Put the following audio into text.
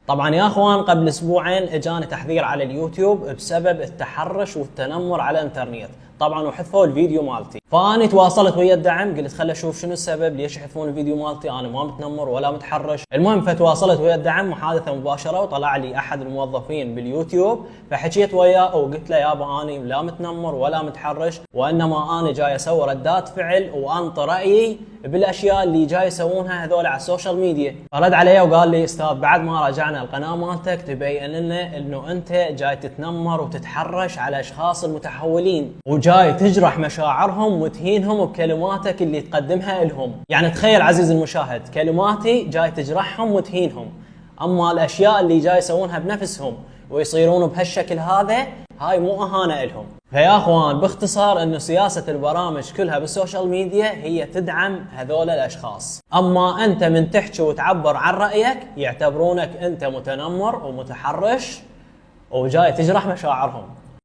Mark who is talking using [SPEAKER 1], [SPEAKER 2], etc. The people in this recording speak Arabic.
[SPEAKER 1] طبعا يا اخوان، قبل اسبوعين اجاني تحذير على اليوتيوب بسبب التحرش والتنمر على الانترنت. طبعا وحذفوا الفيديو مالتي، فاني تواصلت ويا الدعم، قلت خل اشوف شنو السبب، ليش يحذفون الفيديو مالتي، انا ما متنمر ولا متحرش. المهم فتواصلت ويا الدعم محادثه مباشره، وطلع لي احد الموظفين باليوتيوب، فحكيت وياه وقلت له يابا اني لا متنمر ولا متحرش، وانما انا جاي اسوي ردات فعل وانطي رايي بالاشياء اللي جاي يسوونها هذول على السوشيال ميديا. فرد علي وقال لي استاذ، بعد ما راجعنا القناه مالتك تبين لنا انه انت جاي تتنمر وتتحرش على اشخاص المتحولين، وجاي تجرح مشاعرهم وتهينهم بكلماتك اللي تقدمها لهم. يعني تخيل عزيزي المشاهد، كلماتي جاي تجرحهم وتهينهم، اما الاشياء اللي جاي يسوونها بنفسهم ويصيرون بهالشكل هذا، هاي مو اهانه لهم. فيا اخوان باختصار انه سياسه البرامج كلها بالسوشيال ميديا هي تدعم هذول الاشخاص، اما انت من تحكي وتعبر عن رايك يعتبرونك انت متنمر ومتحرش وجاي تجرح مشاعرهم.